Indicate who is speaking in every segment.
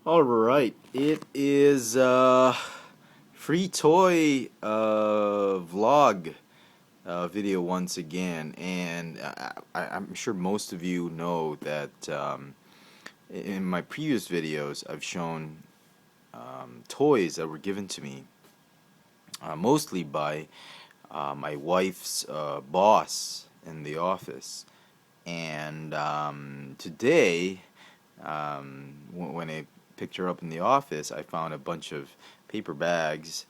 Speaker 1: Alright, it is free toy vlog video once again, and I'm sure most of you know that in my previous videos I've shown toys that were given to me mostly by my wife's boss in the office, and today when I picked her up in the office, I found a bunch of paper bags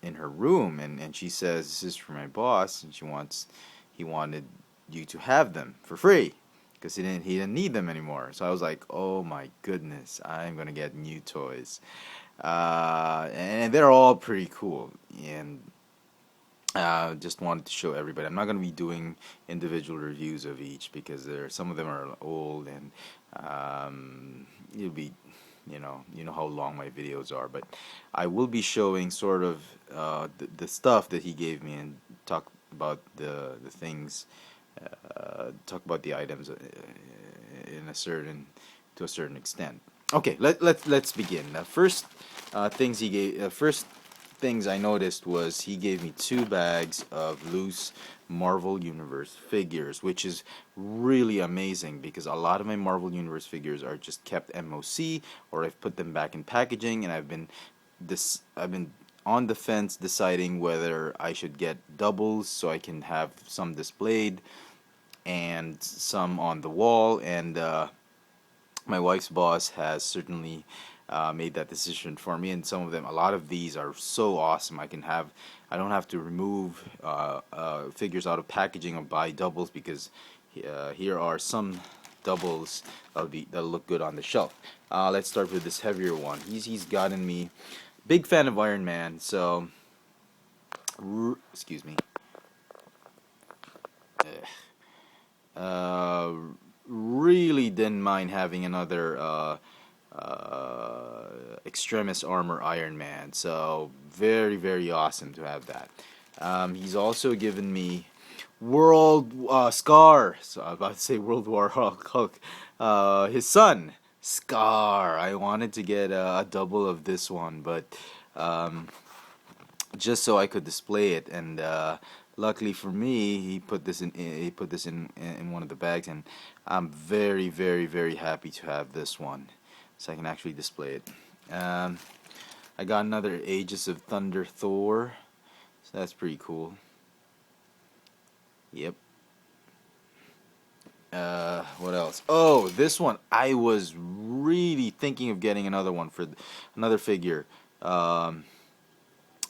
Speaker 1: in her room, and she says this is for my boss, and he wanted you to have them for free because he didn't need them anymore. So I was like, oh my goodness, I'm gonna get new toys, and they're all pretty cool, and just wanted to show everybody. I'm not going to be doing individual reviews of each because some of them are old, and it'll be, you know how long my videos are. But I will be showing sort of the stuff that he gave me and talk about the things, talk about the items in a certain to a certain extent. Okay, let's begin. The first things he gave, first things I noticed was he gave me 2 bags of loose Marvel Universe figures, which is really amazing because a lot of my Marvel Universe figures are just kept MOC, or I've put them back in packaging, and I've been on the fence deciding whether I should get doubles so I can have some displayed and some on the wall, and my wife's boss has certainly made that decision for me, and a lot of these are so awesome. I don't have to remove figures out of packaging or buy doubles because here are some doubles that'll look good on the shelf. Let's start with this heavier one. He's gotten me. Big fan of Iron Man, so excuse me. Uh, really didn't mind having another extremis armor Iron Man, so very awesome to have that. He's also given me World Scar, so I was about to say World War Hulk, his son Scar. I wanted to get a double of this one, but just so I could display it, and luckily for me, he put this in one of the bags, and I'm very happy to have this one, so I can actually display it. I got another Aegis of Thunder Thor, so that's pretty cool. Yep. What else? Oh, this one. I was really thinking of getting another one for another figure,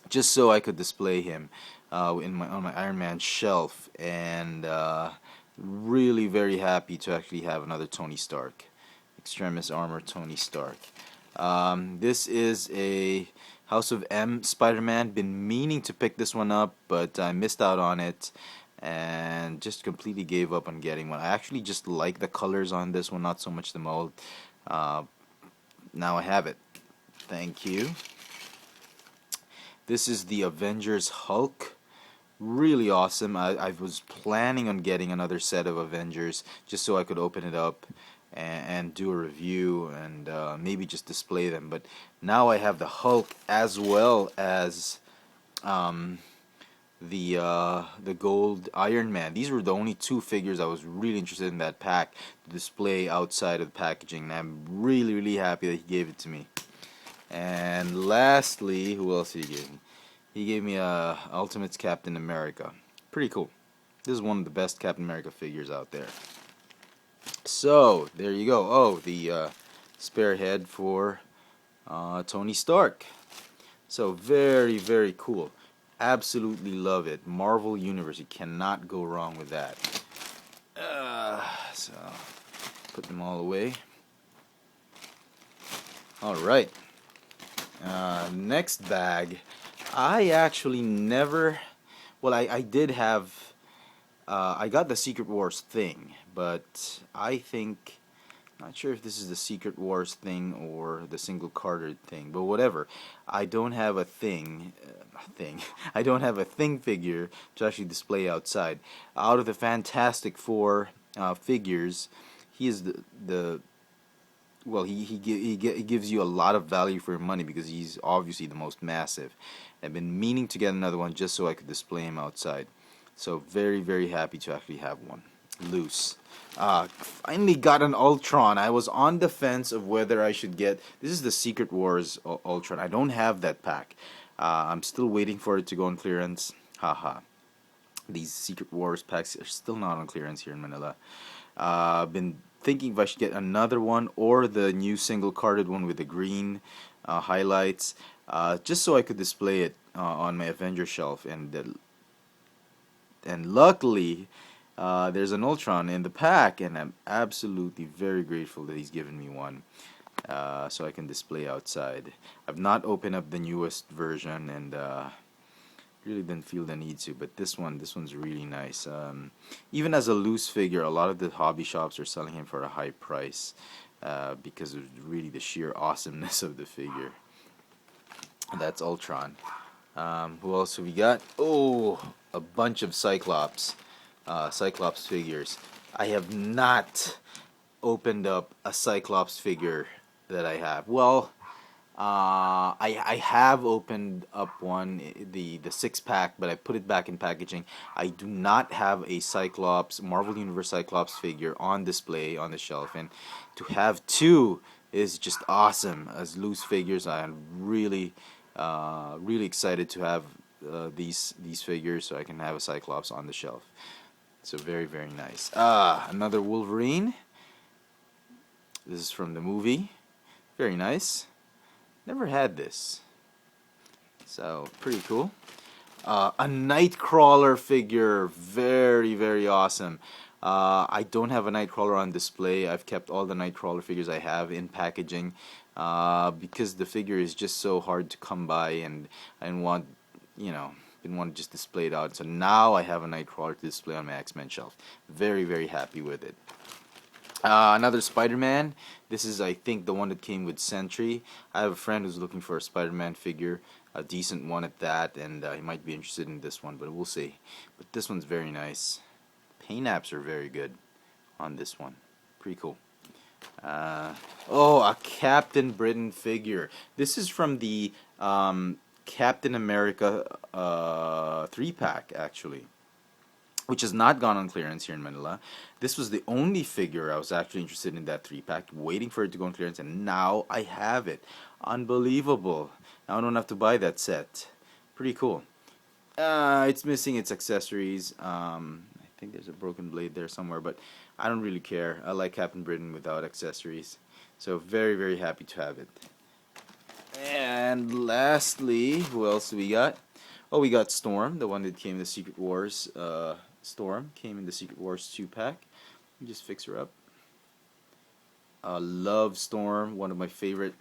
Speaker 1: just so I could display him on my Iron Man shelf, and really very happy to actually have another Tony Stark, Extremis Armor Tony Stark. This is a House of M Spider-Man. Been meaning to pick this one up, but I missed out on it and just completely gave up on getting one. I actually just like the colors on this one, not so much the mold. Now I have it. Thank you. This is the Avengers Hulk. Really awesome. I was planning on getting another set of Avengers just so I could open it up and do a review and maybe just display them. But now I have the Hulk as well as the gold Iron Man. These were the only 2 figures I was really interested in that pack to display outside of the packaging, and I'm really happy that he gave it to me. And lastly, who else did he give me? He gave me Ultimates Captain America. Pretty cool. This is one of the best Captain America figures out there. So, there you go. Oh, the spare head for Tony Stark. So, very cool. Absolutely love it. Marvel Universe. You cannot go wrong with that. So, put them all away. Alright. Next bag. I actually never... Well, I did have... I got the Secret Wars thing, but I think... Not sure if this is the Secret Wars thing or the single carded thing, but whatever. I don't have a I don't have a thing figure to actually display outside. Out of the Fantastic Four figures, he is the well, he gives you a lot of value for your money because he's obviously the most massive. I've been meaning to get another one just so I could display him outside. So very, very happy to actually have one loose. Finally got an Ultron. I was on the fence of whether I should get. This is the Secret Wars Ultron. I don't have that pack. I'm still waiting for it to go on clearance. Haha. These Secret Wars packs are still not on clearance here in Manila. Been thinking if I should get another one or the new single carded one with the green highlights, just so I could display it on my Avengers shelf. And luckily, there's an Ultron in the pack, and I'm absolutely very grateful that he's given me one, so I can display outside. I've not opened up the newest version, and really didn't feel the need to, but this one's really nice. Even as a loose figure, a lot of the hobby shops are selling him for a high price because of really the sheer awesomeness of the figure. That's Ultron. Who else have we got? Oh, a bunch of Cyclops. Cyclops figures. I have not opened up a Cyclops figure that I have. Well, I have opened up one, the 6-pack, but I put it back in packaging. I do not have a Cyclops, Marvel Universe Cyclops figure on display on the shelf, and to have two is just awesome as loose figures. I am really excited to have these figures so I can have a Cyclops on the shelf. So very, very nice. Another Wolverine. This is from the movie. Very nice. Never had this. So pretty cool. A Nightcrawler figure. Very, very awesome. I don't have a Nightcrawler on display. I've kept all the Nightcrawler figures I have in packaging because the figure is just so hard to come by, and I didn't want, didn't want to just display it out. So now I have a Nightcrawler to display on my X-Men shelf. Very, very happy with it. Another Spider-Man. This is, I think, the one that came with Sentry. I have a friend who's looking for a Spider-Man figure, a decent one at that, and he might be interested in this one, but we'll see. But this one's very nice. Paint apps are very good on this one. Pretty cool. A Captain Britain figure. This is from the Captain America 3-pack, actually, which has not gone on clearance here in Manila. This was the only figure I was actually interested in, that 3-pack, waiting for it to go on clearance, and now I have it. Unbelievable. Now I don't have to buy that set. Pretty cool. It's missing its accessories. I think there's a broken blade there somewhere, but I don't really care. I like Captain Britain without accessories. So very, very happy to have it. And lastly, who else do we got? Oh, we got Storm, the one that came in the Secret Wars. Storm came in the Secret Wars 2-pack. Just fix her up. Love Storm, one of my favorite.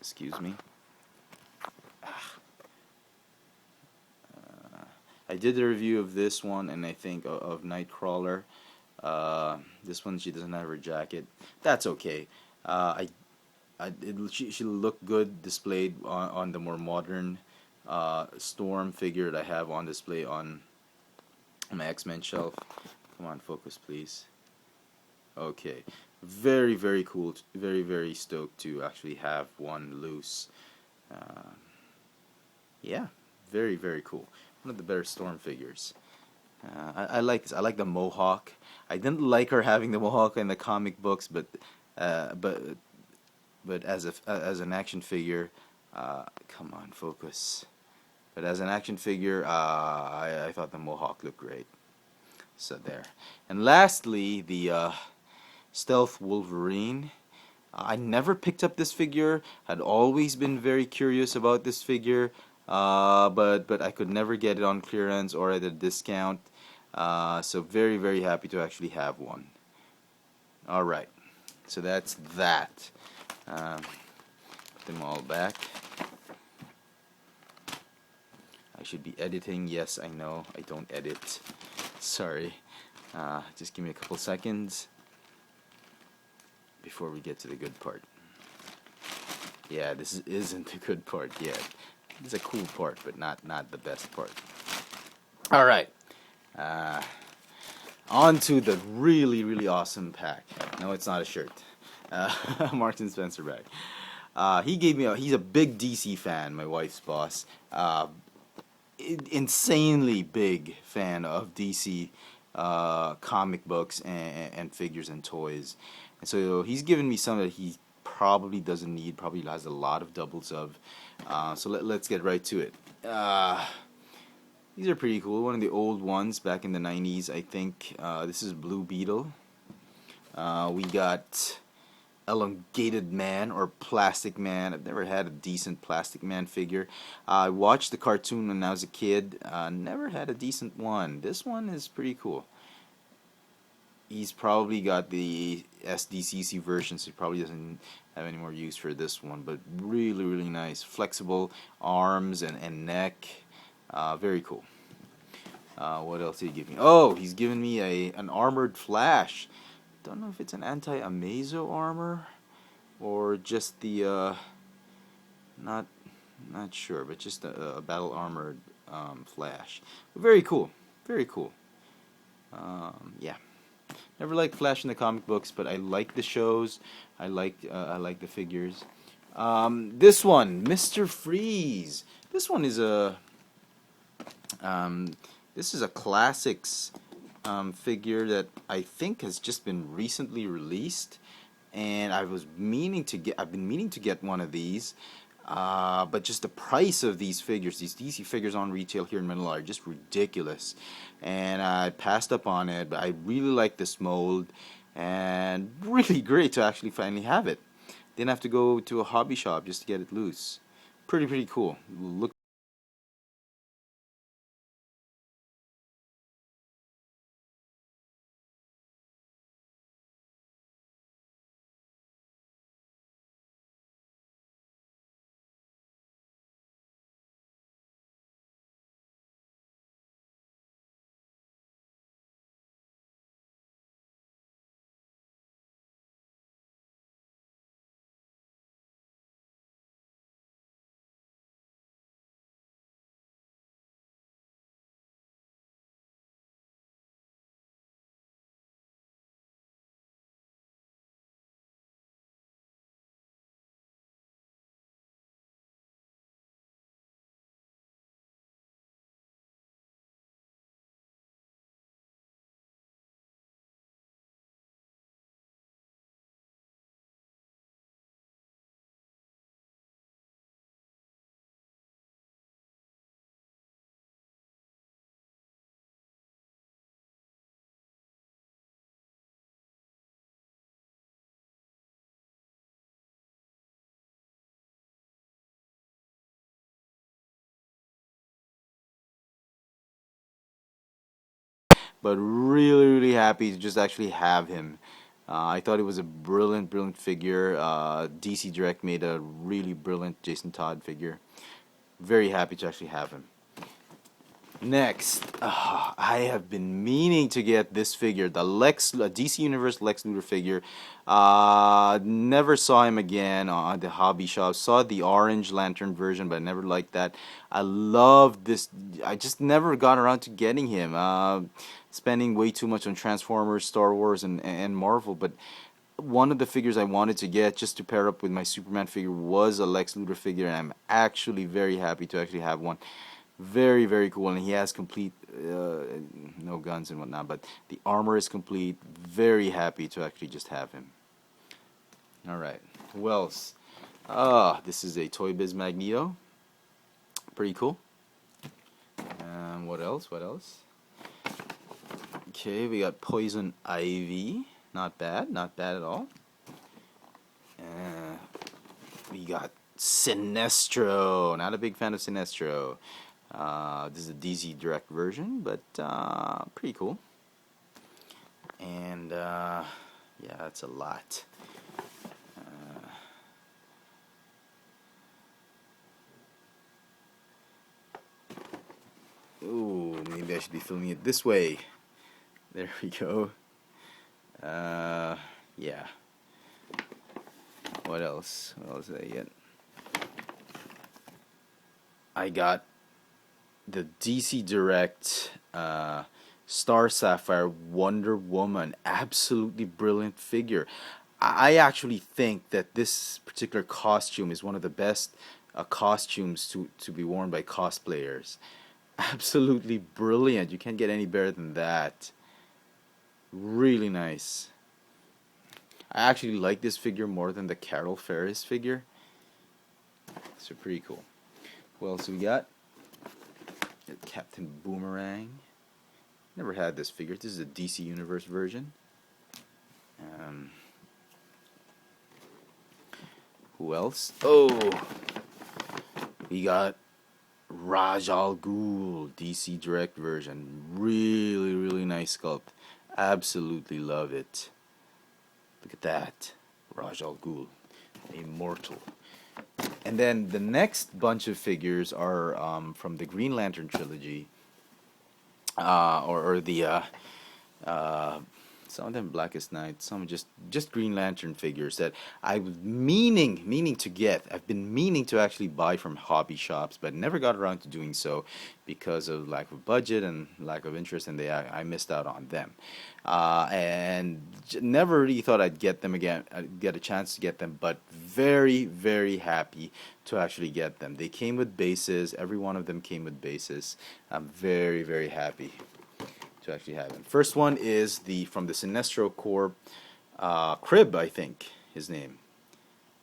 Speaker 1: Excuse me. I did a review of this one, and I think of Nightcrawler. This one, she doesn't have her jacket. That's okay. She'll look good displayed on the more modern Storm figure that I have on display on my X-Men shelf. Come on, focus, please. Okay. Very, very cool. Very, very stoked to actually have one loose. Yeah, very, very cool. One of the better Storm figures. I like this. I like the mohawk. I didn't like her having the mohawk in the comic books, but as an action figure, come on, focus. But as an action figure, I thought the mohawk looked great. So there. And lastly, the Stealth Wolverine. I never picked up this figure. Had always been very curious about this figure, but I could never get it on clearance or at a discount. So very, very happy to actually have one. All right. So that's that. Put them all back. I should be editing. Yes, I know. I don't edit. Sorry. Just give me a couple seconds before we get to the good part. Yeah, this isn't the good part yet. It's a cool part, but not the best part. All right. On to the really, really awesome pack. No, it's not a shirt. Martin Spencer back. He gave me he's a big DC fan, my wife's boss. Insanely big fan of DC comic books and figures and toys. And so he's given me some that he probably doesn't need, probably has a lot of doubles of. So let's get right to it. These are pretty cool. One of the old ones back in the 90s, I think. This is Blue Beetle. We got Elongated Man or Plastic Man. I've never had a decent Plastic Man figure. I watched the cartoon when I was a kid. Never had a decent one. This one is pretty cool. He's probably got the SDCC version, so he probably doesn't have any more use for this one. But really, really nice. Flexible arms and neck. Very cool. What else did he give me? Oh, he's given me an armored Flash. Don't know if it's an anti-Amazo armor or just the not sure, but just a battle armored Flash. Very cool, very cool. Yeah, never liked Flash in the comic books, but I like the shows. I like the figures. This one, Mr. Freeze. This one is this is a classics figure that I think has just been recently released, and I've been meaning to get one of these, but just the price of these figures, these DC figures on retail here in Manila, are just ridiculous, and I passed up on it. But I really like this mold, and really great to actually finally have it. Didn't have to go to a hobby shop just to get it loose. Pretty cool. Look. But really happy to just actually have him. I thought it was a brilliant figure. DC Direct made a really brilliant Jason Todd figure. Very happy to actually have him. Next, I have been meaning to get this figure, the DC Universe Lex Luthor figure. Never saw him again on the hobby shop. Saw the Orange Lantern version, but I never liked that. I love this. I just never got around to getting him. Spending way too much on Transformers, Star Wars, and Marvel, but one of the figures I wanted to get just to pair up with my Superman figure was a Lex Luthor figure, and I'm actually very happy to actually have one. Very cool, and he has complete, no guns and whatnot, but the armor is complete. Very happy to actually just have him. Alright, who else? This is a Toy Biz Magneto. Pretty cool. What else? Okay, we got Poison Ivy. Not bad at all. We got Sinestro. Not a big fan of Sinestro. This is a DC Direct version, but pretty cool. And yeah, that's a lot. Ooh, maybe I should be filming it this way. There we go. Yeah. What else? What else did I get? I got the DC Direct Star Sapphire Wonder Woman. Absolutely brilliant figure. I actually think that this particular costume is one of the best costumes to be worn by cosplayers. Absolutely brilliant. You can't get any better than that. Really nice. I actually like this figure more than the Carol Ferris figure. So pretty cool. What else we got? Captain Boomerang. Never had this figure. This is a DC Universe version. Um, who else? Oh, we got Raj Al Ghul, DC Direct version. Really, really nice sculpt. Absolutely love it. Look at that. Raj Al Ghul. Immortal. And then the next bunch of figures are from the Green Lantern trilogy. Or the some of them Blackest Night, some just Green Lantern figures that I was meaning to get. I've been meaning to actually buy from hobby shops, but never got around to doing so because of lack of budget and lack of interest, and I missed out on them. And never really thought I'd get them again, I'd get a chance to get them, but very, very happy to actually get them. They came with bases. Every one of them came with bases. I'm very, very happy to actually have them. First one is from the Sinestro Corps, Crib, I think his name.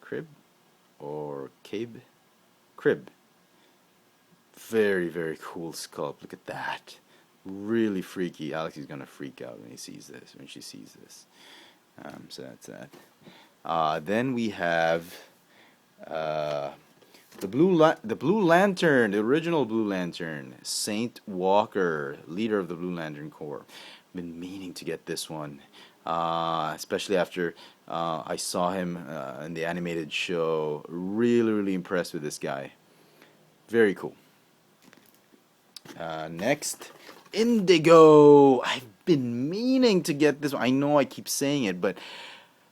Speaker 1: Crib or Cabe? Crib. Very, very cool sculpt. Look at that. Really freaky. Alex is gonna freak out when she sees this. So that's that. Then we have the Blue Lantern, the original Blue Lantern, Saint Walker, leader of the Blue Lantern Corps. Been meaning to get this one, especially after I saw him in the animated show. Really, really impressed with this guy. Very cool. Next, Indigo. I've been meaning to get this one. I know I keep saying it, but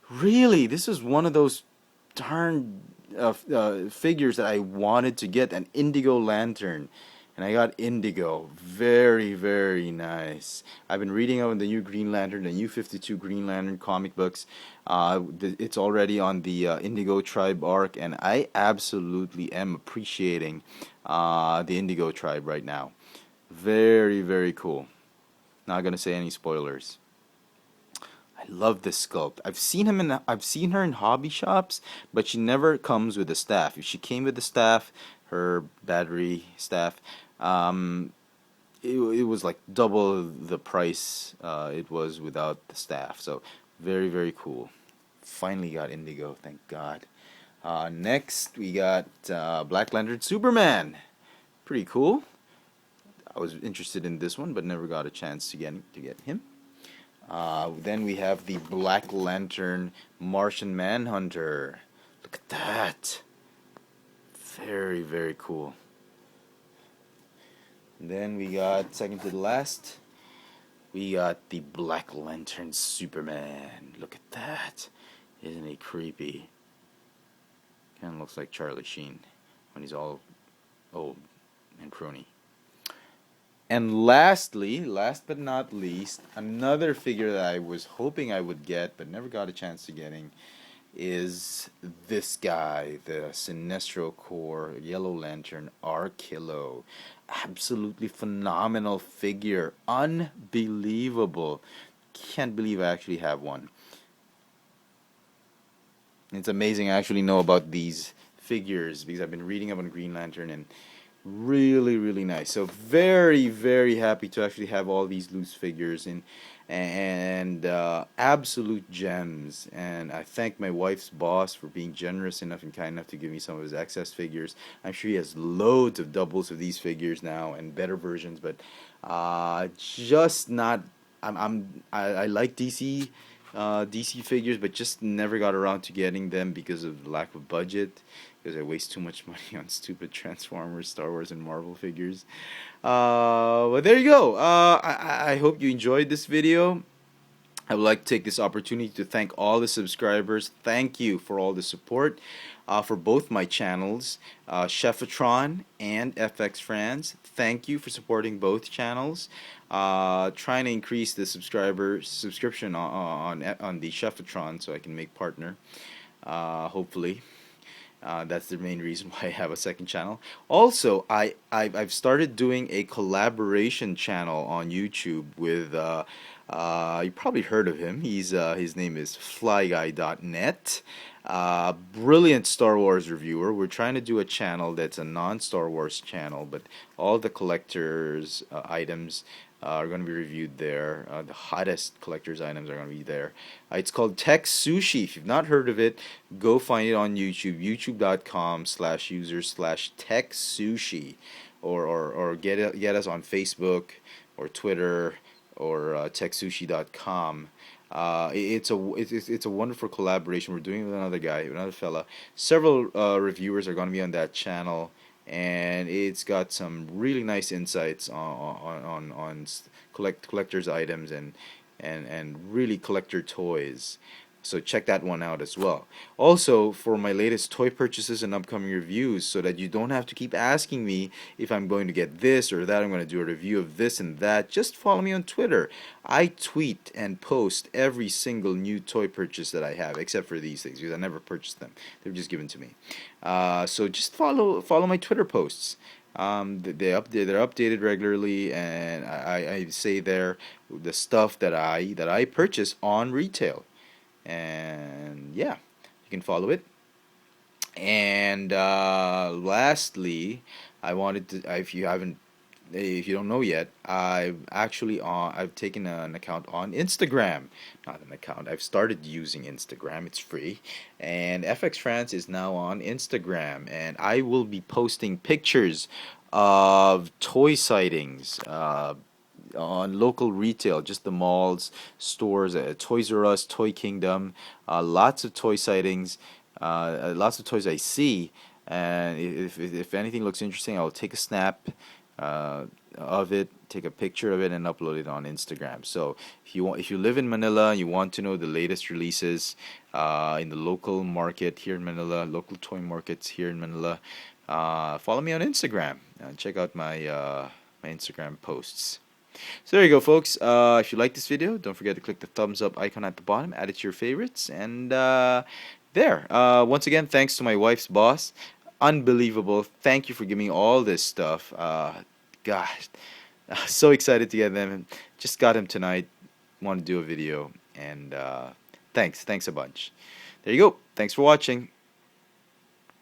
Speaker 1: really, this is one of those darn figures that I wanted to get, an Indigo Lantern, and I got Indigo. Very, very nice. I've been reading on the new Green Lantern, the new 52 Green Lantern comic books. It's already on the Indigo Tribe arc, and I absolutely am appreciating the Indigo Tribe right now. Very, very cool. Not gonna say any spoilers. I love this sculpt. I've seen her in hobby shops, but she never comes with a staff. If she came with the staff, her battery staff, it was like double the price it was without the staff. So very, very cool. Finally got Indigo, thank God. Next we got Black Lantern Superman. Pretty cool. I was interested in this one, but never got a chance to get him. Then we have the Black Lantern Martian Manhunter. Look at that. Very, very cool. And then we got, second to the last, we got the Black Lantern Superman. Look at that. Isn't he creepy? Kind of looks like Charlie Sheen when he's all old and crony. And lastly, last but not least, another figure that I was hoping I would get but never got a chance to getting is this guy, the Sinestro Corps Yellow Lantern Rkill. Absolutely phenomenal figure. Unbelievable. Can't believe I actually have one. It's amazing I actually know about these figures because I've been reading up on Green Lantern, and really, really nice. So very, very happy to actually have all these loose figures and absolute gems. And I thank my wife's boss for being generous enough and kind enough to give me some of his excess figures. I'm sure he has loads of doubles of these figures now and better versions, but just not. I like DC figures, but just never got around to getting them because of lack of budget. Because I waste too much money on stupid Transformers, Star Wars, and Marvel figures. But there you go. I hope you enjoyed this video. I would like to take this opportunity to thank all the subscribers. Thank you for all the support for both my channels, Chefatron and FX France. Thank you for supporting both channels. Trying to increase the subscription on the Chefatron so I can make partner. Hopefully. That's the main reason why I have a second channel. Also, I've started doing a collaboration channel on YouTube with you probably heard of him. His name is FlyGuy.net. Brilliant Star Wars reviewer. We're trying to do a channel that's a non-Star Wars channel, but all the collectors items are going to be reviewed there. The hottest collector's items are going to be there. It's called Tech Sushi. If you've not heard of it, go find it on YouTube, youtube.com/user/Tech Sushi, or get us on Facebook or Twitter or techsushi.com. It's a wonderful collaboration. We're doing it with another guy, another fella. Several reviewers are going to be on that channel, and it's got some really nice insights on collectors items and really collector toys. So check that one out as well. Also, for my latest toy purchases and upcoming reviews, so that you don't have to keep asking me if I'm going to get this or that, I'm going to do a review of this and that, just follow me on Twitter. I tweet and post every single new toy purchase that I have, except for these things, because I never purchased them. They were just given to me. So just follow my Twitter posts. They're updated regularly, and I say there the stuff that I purchase on retail. And yeah, you can follow it. And lastly, I wanted to, if you don't know yet, I've taken an account on Instagram. Not an account. I've started using Instagram. It's free, and FX France is now on Instagram, and I will be posting pictures of toy sightings. On local retail, just the malls, stores, Toys R Us, Toy Kingdom, lots of toy sightings, lots of toys I see, and if anything looks interesting, I'll take a snap of it, take a picture of it, and upload it on Instagram. So if you live in Manila and you want to know the latest releases in the local market here in Manila, local toy markets here in Manila, follow me on Instagram and check out my Instagram posts. So there you go, folks. If you like this video, don't forget to click the thumbs up icon at the bottom, add it to your favorites, and there. Once again, thanks to my wife's boss. Unbelievable. Thank you for giving me all this stuff. Gosh, so excited to get them. Just got him tonight. Want to do a video, and thanks a bunch. There you go. Thanks for watching.